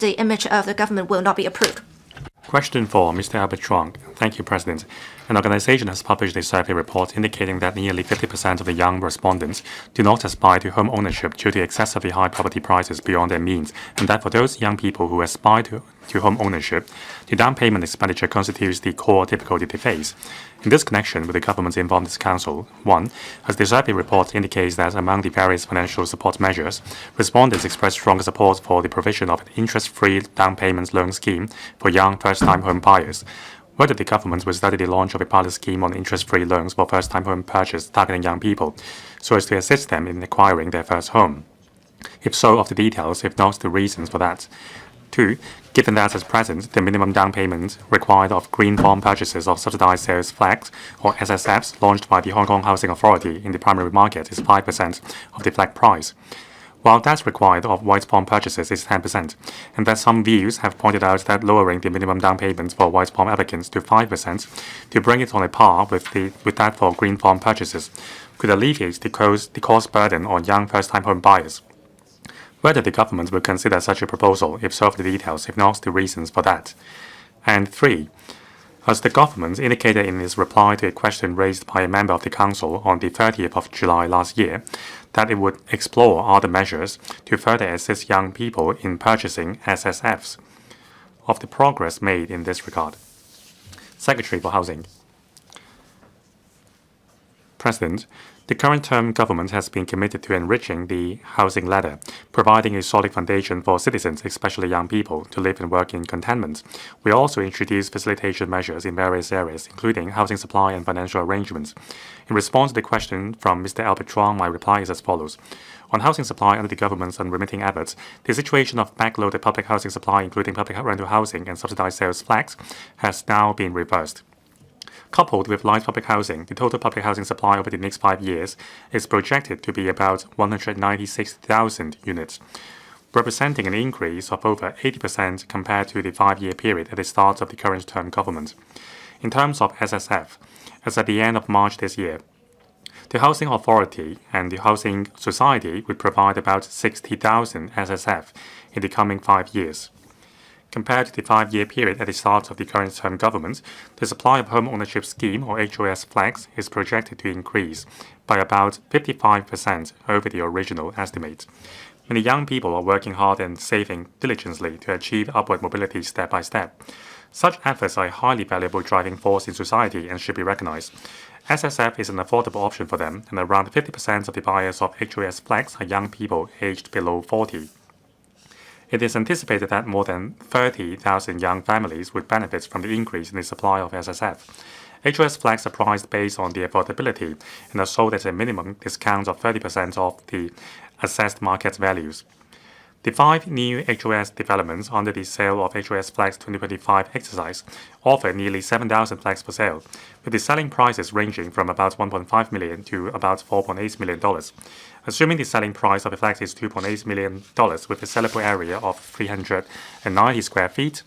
the image of the government will not be approved. Question 4, Mr. Albert CHUANG. Thank you, President. An organization has published a survey report indicating that nearly 50% of the young respondents do not aspire to home ownership due to excessively high property prices beyond their means, and that for those young people who aspire to home ownership, the down payment expenditure constitutes the core difficulty they face. In this connection, with the government informed its council, 1. As the survey report indicates that among the various financial support measures, respondents expressed stronger support for the provision of an interest-free down payment loan scheme for young first-time home buyers. Whether the government will study the launch of a pilot scheme on interest-free loans for first-time home purchase targeting young people, so as to assist them in acquiring their first home. If so, of the details, if not, the reasons for that. 2. Given that at present, the minimum down payment required of green bond purchases of subsidized sales flags, or SSFs, launched by the Hong Kong Housing Authority in the primary market is 5% of the flag price, while that required of white bond purchases is 10%, and that some views have pointed out that lowering the minimum down payment for white bond applicants to 5% to bring it on a par with that for green bond purchases could alleviate the cost burden on young first-time home buyers. Whether the government will consider such a proposal, if so, the details, if not, the reasons for that. And 3. As the government indicated in its reply to a question raised by a member of the Council on the 30th of July last year, that it would explore other measures to further assist young people in purchasing SSFs. Of the progress made in this regard. Secretary for Housing. President, the current term government has been committed to enriching the housing ladder, providing a solid foundation for citizens, especially young people, to live and work in contentment. We also introduced facilitation measures in various areas, including housing supply and financial arrangements. In response to the question from Mr. Albert CHUANG, my reply is as follows. On housing supply under the government's unremitting efforts, the situation of backloaded public housing supply, including public rental housing and subsidized sales flags, has now been reversed. Coupled with light public housing, the total public housing supply over the next 5 years is projected to be about 196,000 units, representing an increase of over 80% compared to the 5-year period at the start of the current term government. In terms of SSF, as at the end of March this year, the Housing Authority and the Housing Society would provide about 60,000 SSF in the coming 5 years. Compared to the 5-year period at the start of the current term government, the supply of Home Ownership Scheme or HOS flags is projected to increase by about 55% over the original estimate. Many young people are working hard and saving diligently to achieve upward mobility step by step. Such efforts are a highly valuable driving force in society and should be recognized. SSF is an affordable option for them, and around 50% of the buyers of HOS flags are young people aged below 40. It is anticipated that more than 30,000 young families would benefit from the increase in the supply of SSF. HOS flags are priced based on the affordability and are sold at a minimum discount of 30% of the assessed market values. The 5 new HOS developments under the Sale of HOS Flags 2025 exercise offer nearly 7,000 flags for sale, with the selling prices ranging from about $1.5 million to about $4.8 million. Assuming the selling price of the flags is $2.8 million with a sellable area of 390 square feet,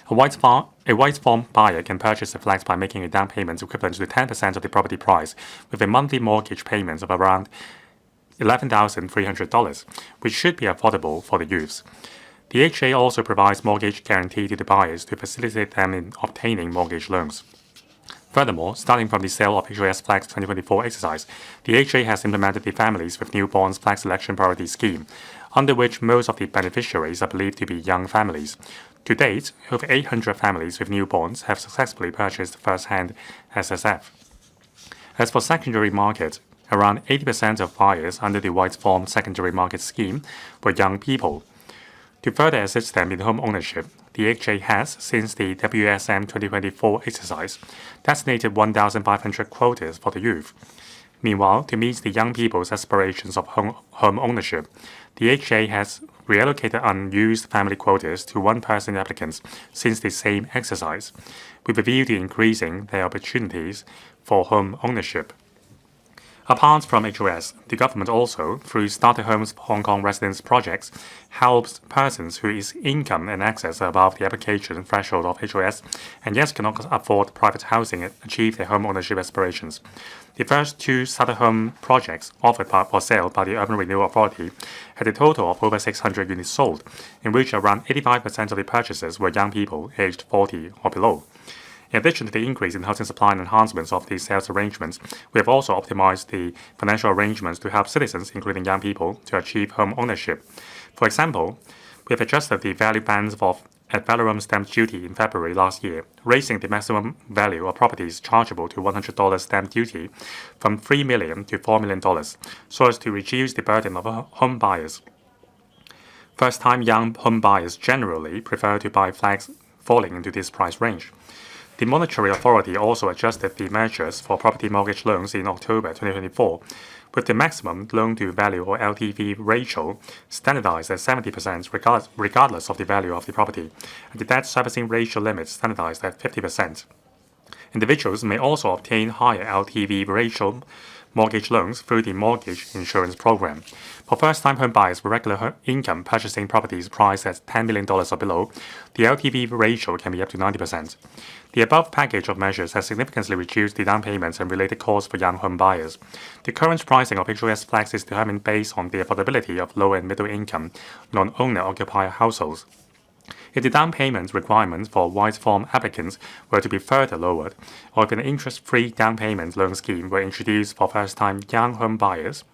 a white form buyer can purchase the flags by making a down payment equivalent to 10% of the property price, with a monthly mortgage payment of around $11,300, which should be affordable for the youths. The HA also provides mortgage guarantee to the buyers to facilitate them in obtaining mortgage loans. Furthermore, starting from the Sale of HOS Flags 2024 exercise, the HA has implemented the Families with Newborns Flag Selection Priority Scheme, under which most of the beneficiaries are believed to be young families. To date, over 800 families with newborns have successfully purchased first-hand SSF. As for secondary market, around 80% of buyers under the white form secondary market scheme were young people. To further assist them in home ownership, the HA has, since the WSM 2024 exercise, designated 1,500 quotas for the youth. Meanwhile, to meet the young people's aspirations of home ownership, the HA has reallocated unused family quotas to one-person applicants since the same exercise, with a view to increasing their opportunities for home ownership. Apart from HOS, the government also, through Starter Homes for Hong Kong residents projects, helps persons whose income and access are above the application threshold of HOS and yet cannot afford private housing achieve their home ownership aspirations. The first two Starter Home projects offered for sale by the Urban Renewal Authority had a total of over 600 units sold, in which around 85% of the purchasers were young people aged 40 or below. In addition to the increase in housing supply and enhancements of the sales arrangements, we have also optimized the financial arrangements to help citizens, including young people, to achieve home ownership. For example, we have adjusted the value bands of ad valorem stamp duty in February last year, raising the maximum value of properties chargeable to $100 stamp duty from $3 million to $4 million, so as to reduce the burden of home buyers. First-time young home buyers generally prefer to buy flats falling into this price range. The Monetary Authority also adjusted the measures for property mortgage loans in October 2024, with the maximum loan-to-value or LTV ratio standardized at 70% regardless of the value of the property, and the debt servicing ratio limit standardized at 50%. Individuals may also obtain higher LTV ratio mortgage loans through the mortgage insurance program. For first-time home buyers with regular income purchasing properties priced at $10 million or below, the LTV ratio can be up to 90%. The above package of measures has significantly reduced the down payments and related costs for young home buyers. The current pricing of HOS flats is determined based on the affordability of low and middle income non-owner-occupier households. If the down payment requirements for wide form applicants were to be further lowered, or if an interest-free down payment loan scheme were introduced for first-time young home buyers,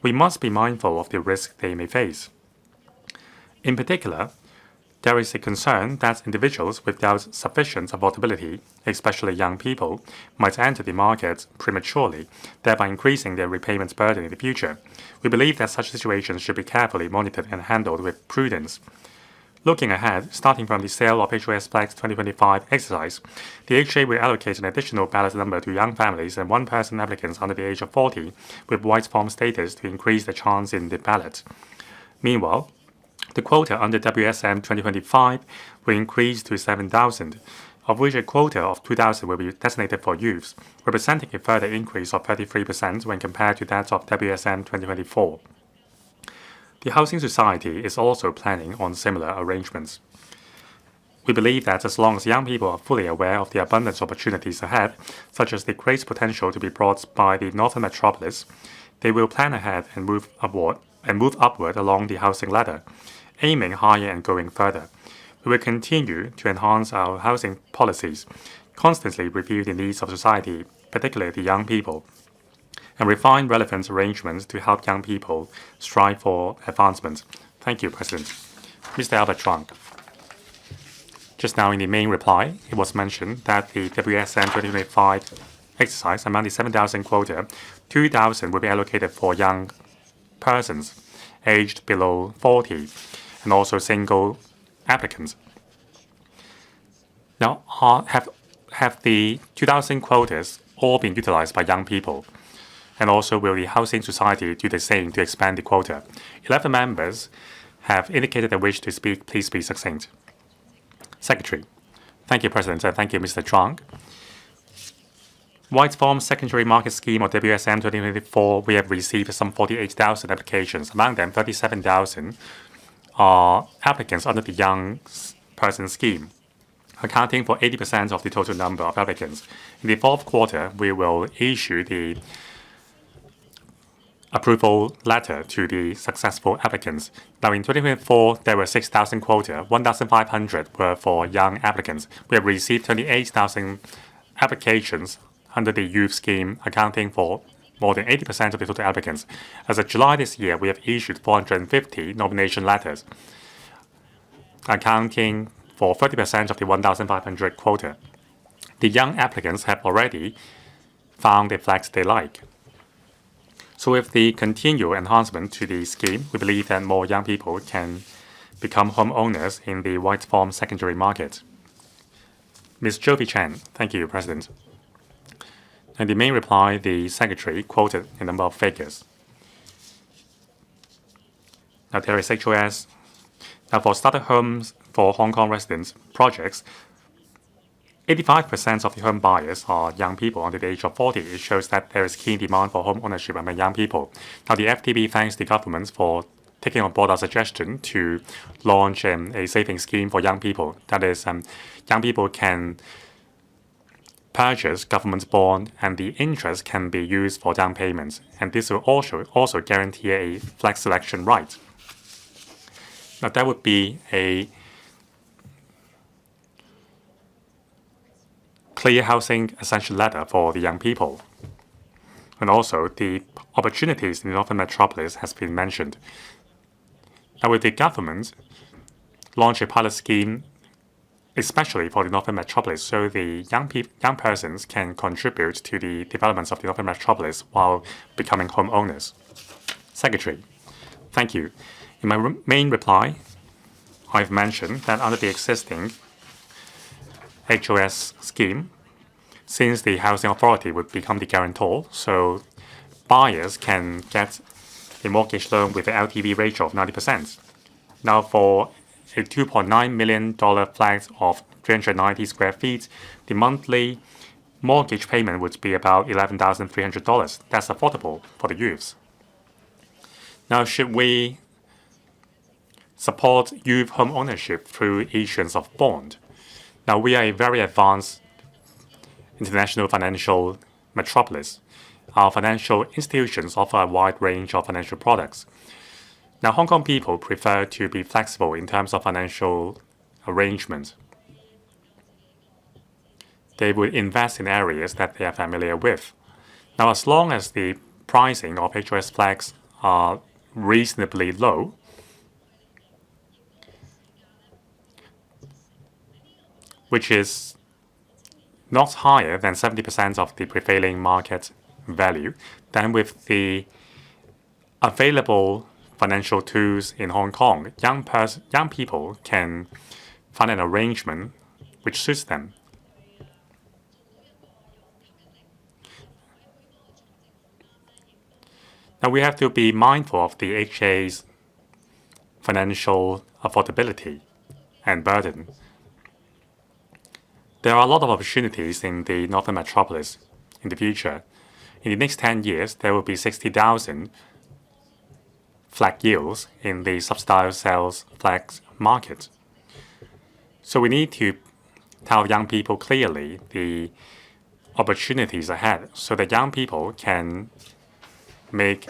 we must be mindful of the risk they may face. In particular, there is a concern that individuals without sufficient affordability, especially young people, might enter the market prematurely, thereby increasing their repayment burden in the future. We believe that such situations should be carefully monitored and handled with prudence. Looking ahead, starting from the sale of HOS Flats 2025 exercise, the HA will allocate an additional ballot number to young families and one-person applicants under the age of 40 with white form status to increase the chance in the ballot. Meanwhile, the quota under WSM 2025 will increase to 7,000, of which a quota of 2,000 will be designated for youths, representing a further increase of 33% when compared to that of WSM 2024. The Housing Society is also planning on similar arrangements. We believe that as long as young people are fully aware of the abundant opportunities ahead, such as the great potential to be brought by the Northern Metropolis, they will plan ahead and move upward along the housing ladder, aiming higher and going further. We will continue to enhance our housing policies, constantly review the needs of society, particularly the young people, and refine relevant arrangements to help young people strive for advancement. Thank you, President. Mr. Albert CHUANG. Just now in the main reply, it was mentioned that the WSM 2025 exercise, among the 7,000 quota, 2,000 will be allocated for young persons aged below 40 and also single applicants. Now, have the 2,000 quotas all been utilized by young people? And also, will the Housing Society do the same to expand the quota? 11 members have indicated their wish to speak. Please be succinct. Secretary. Thank you, President, and thank you, Mr. CHUANG. White Form Secondary Market Scheme or WSM 2024, we have received some 48,000 applications. Among them, 37,000 are applicants under the Young Person Scheme, accounting for 80% of the total number of applicants. In the fourth quarter, we will issue the approval letter to the successful applicants. Now, in 2024, there were 6,000 quota, 1,500 were for young applicants. We have received 28,000 applications under the youth scheme, accounting for more than 80% of the total applicants. As of July this year, we have issued 450 nomination letters, accounting for 30% of the 1,500 quota. The young applicants have already found the flats they like. So with the continual enhancement to the scheme, we believe that more young people can become homeowners in the white form secondary market. Ms. Jovi Chen. Thank you, President. In the main reply, the Secretary quoted a number of figures. Now, there is HOS. Now, for starter homes for Hong Kong residents projects, 85% of the home buyers are young people under the age of 40. It shows that there is keen demand for home ownership among young people. Now, the FTB thanks the government for taking on board our suggestion to launch a savings scheme for young people. That is, young people can purchase government bond and the interest can be used for down payments. And this will also guarantee a flex selection right. Now, that would be a clear housing essential ladder for the young people. And also, the opportunities in the Northern Metropolis has been mentioned. Now, with the government launch a pilot scheme, especially for the Northern Metropolis, so the young persons can contribute to the developments of the Northern Metropolis while becoming homeowners. Secretary, thank you. In my main reply, I've mentioned that under the existing HOS scheme, since the Housing Authority would become the guarantor, so buyers can get a mortgage loan with an LTV ratio of 90%. Now, for a $2.9 million flat of 390 square feet, the monthly mortgage payment would be about $11,300. That's affordable for the youths. Now, should we support youth home ownership through issuance of bond? Now, we are a very advanced international financial metropolis. Our financial institutions offer a wide range of financial products. Now, Hong Kong people prefer to be flexible in terms of financial arrangements. They would invest in areas that they are familiar with. Now, as long as the pricing of HOS flats are reasonably low, which is not higher than 70% of the prevailing market value, then with the available financial tools in Hong Kong, young people can find an arrangement which suits them. Now, we have to be mindful of the HA's financial affordability and burden. There are a lot of opportunities in the Northern Metropolis in the future. In the next 10 years, there will be 60,000 flat yields in the subsidized sales flat market. So we need to tell young people clearly the opportunities ahead so that young people can make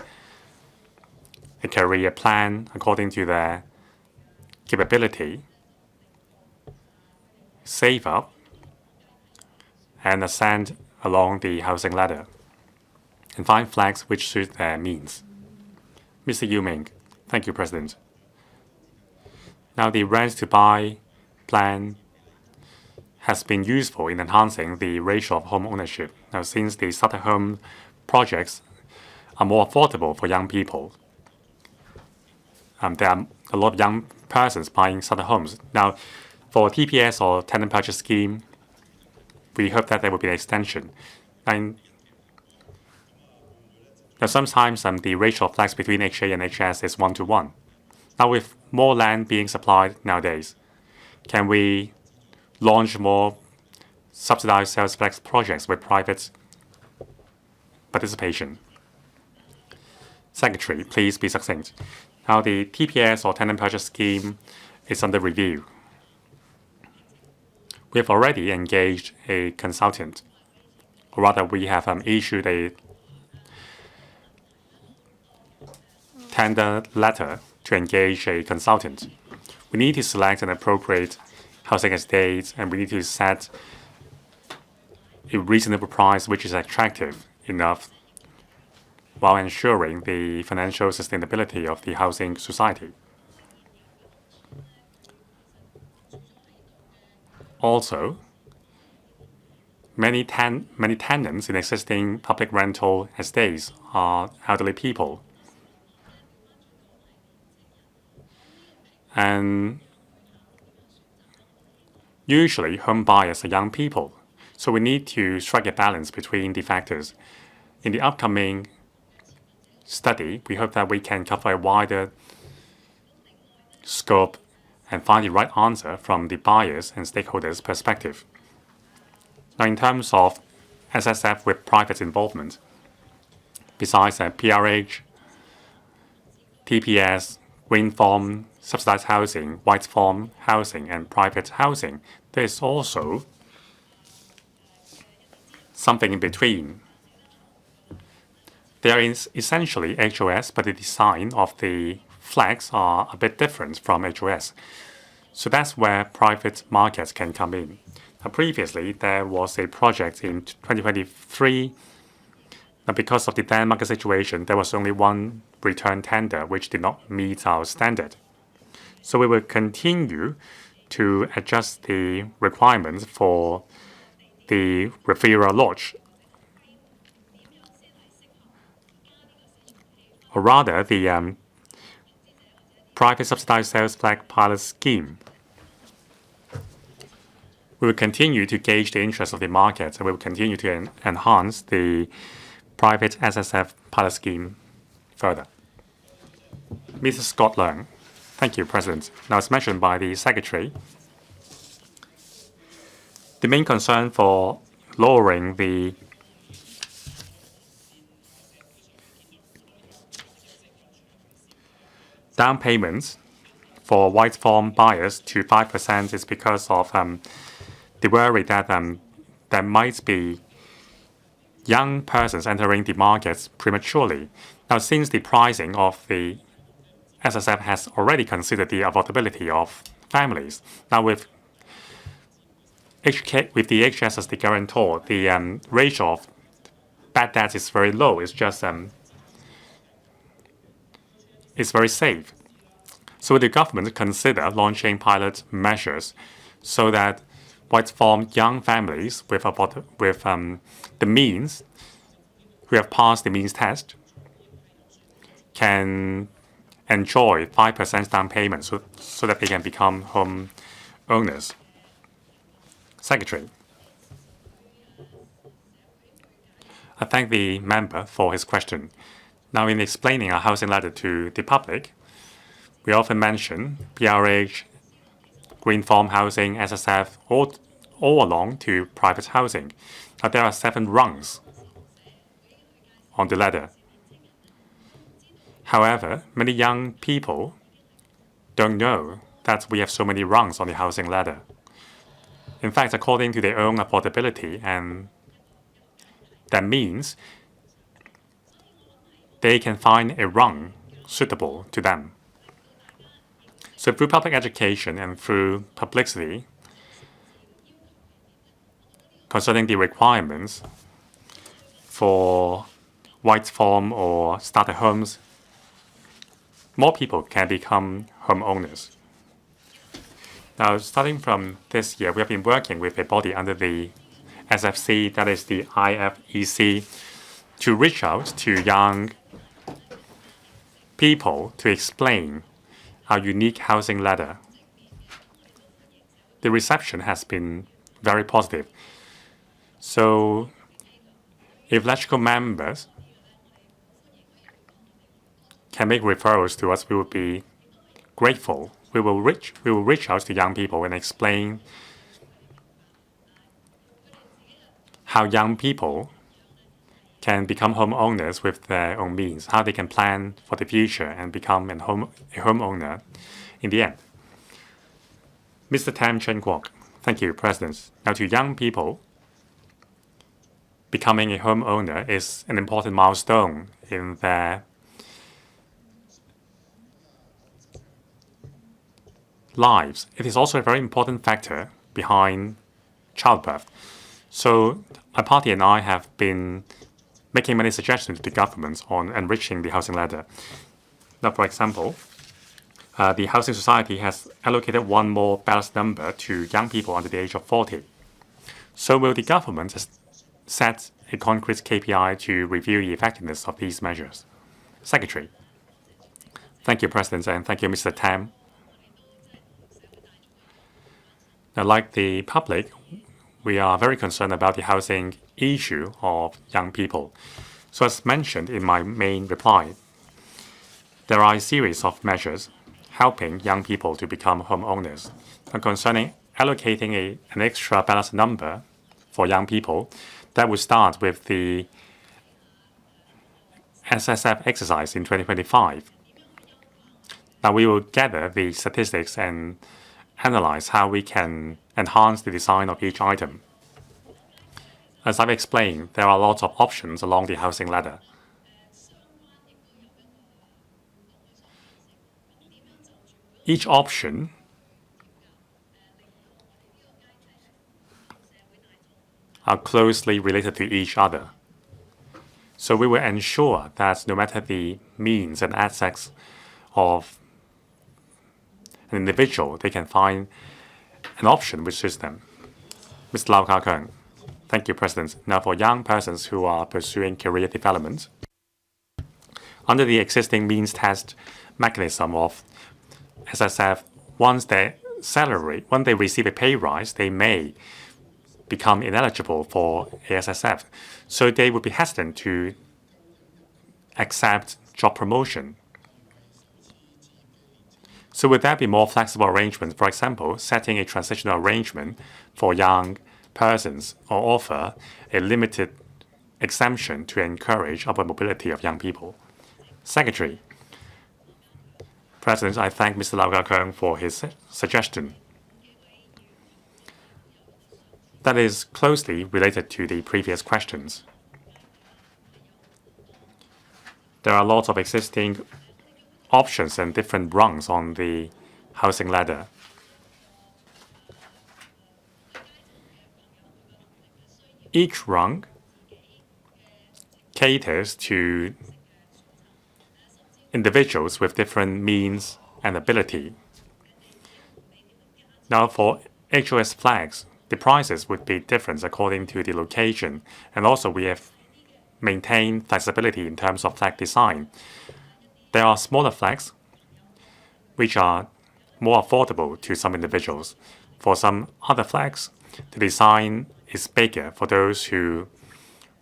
a career plan according to their capability, save up, and ascend along the housing ladder, and find flats which suit their means. Mr. Yu Ming, thank you, President. Now, the rent-to-buy plan has been useful in enhancing the ratio of home ownership. Now, since the starter home projects are more affordable for young people, there are a lot of young persons buying starter homes. Now, for TPS or tenant purchase scheme, we hope that there will be an extension. And now sometimes the ratio of flats between HA and HS is 1-to-1. Now, with more land being supplied nowadays, can we launch more subsidized sales flex projects with private participation? Secretary, please be succinct. Now, the TPS or tenant purchase scheme is under review. We have already engaged a consultant, or rather we have issued a tender letter to engage a consultant. We need to select an appropriate housing estate, and we need to set a reasonable price which is attractive enough while ensuring the financial sustainability of the housing society. Also, many tenants in existing public rental estates are elderly people. And usually, home buyers are young people. So we need to strike a balance between the factors. In the upcoming study, we hope that we can cover a wider scope and find the right answer from the buyers and stakeholders' perspective. Now, in terms of SSF with private involvement, besides PRH, TPS, green form, subsidized housing, white form housing, and private housing, there is also something in between. There is essentially HOS, but the design of the flags are a bit different from HOS. So that's where private markets can come in. Now, previously, there was a project in 2023. Now, because of the then market situation, there was only one return tender, which did not meet our standard. So we will continue to adjust the requirements for the referral lodge, or rather the private subsidized sales flag pilot scheme. We will continue to gauge the interest of the market, and we will continue to enhance the private SSF pilot scheme further. Mrs. Scott Leung. Thank you, President. Now, as mentioned by the Secretary, the main concern for lowering the down payments for white form buyers to 5% is because of the worry that there might be young persons entering the markets prematurely. Now, since the pricing of the SSF has already considered the affordability of families, now with the HS as the guarantor, the ratio of bad debts is very low. It's just it's very safe. So the government consider launching pilot measures so that white form young families with the means, who have passed the means test, can enjoy 5% down payment so that they can become home owners. Secretary. I thank the member for his question. Now, in explaining our housing ladder to the public, we often mention PRH, green form housing, SSF, all along to private housing. Now, there are 7 rungs on the ladder. However, many young people don't know that we have so many rungs on the housing ladder. In fact, according to their own affordability, and that means they can find a rung suitable to them. So through public education and through publicity concerning the requirements for white form or starter homes, more people can become homeowners. Now, starting from this year, we have been working with a body under the SFC, that is the IFEC, to reach out to young people to explain our unique housing ladder. The reception has been very positive. So if LegCo members can make referrals to us, we will be grateful. We will reach out to young people and explain how young people can become homeowners with their own means, how they can plan for the future and become a homeowner in the end. Mr. Tam Chen Kwok. Thank you, President. Now, to young people, becoming a homeowner is an important milestone in their lives. It is also a very important factor behind childbirth. So my party and I have been making many suggestions to the government on enriching the housing ladder. Now, for example, the Housing Society has allocated one more ballot number to young people under the age of 40. So will the government set a concrete KPI to review the effectiveness of these measures? Secretary. Thank you, President, and thank you, Mr. Tam. Now, like the public, we are very concerned about the housing issue of young people. So as mentioned in my main reply, there are a series of measures helping young people to become homeowners. And concerning allocating an extra ballot number for young people. That would start with the SSF exercise in 2025. Now we will gather the statistics and analyze how we can enhance the design of each item. As I've explained, there are lots of options along the housing ladder. Each option are closely related to each other. So we will ensure that no matter the means and assets of an individual, they can find an option which suits them. Mr. LegCo Questions. Thank you, President. Now, for young persons who are pursuing career development, under the existing means test mechanism of SSF, once they receive a pay rise, they may become ineligible for SSF. So they would be hesitant to accept job promotion. So would there be more flexible arrangements, for example, setting a transitional arrangement for young persons or offer a limited exemption to encourage upward mobility of young people? Secretary. President, I thank Mr. LegCo Questions for his suggestion. That is closely related to the previous questions. There are lots of existing options and different rungs on the housing ladder. Each rung caters to individuals with different means and ability. Now, for HOS flags, the prices would be different according to the location, and also we have maintained flexibility in terms of flag design. There are smaller flags which are more affordable to some individuals. For some other flags, the design is bigger for those who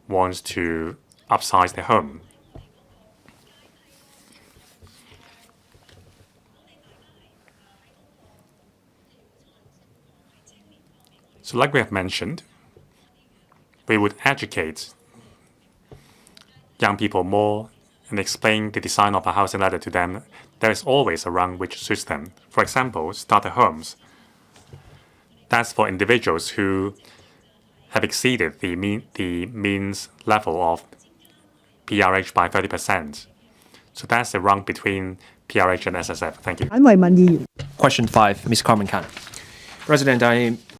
want to upsize their home. So like we have mentioned, we would educate young people more and explain the design of a housing ladder to them. There is always a rung which suits them. For example, starter homes. That's for individuals who have exceeded the means level of PRH by 30%. So that's the rung between PRH and SSF. Thank you. Question 5, Ms. Carmen Khan. President, I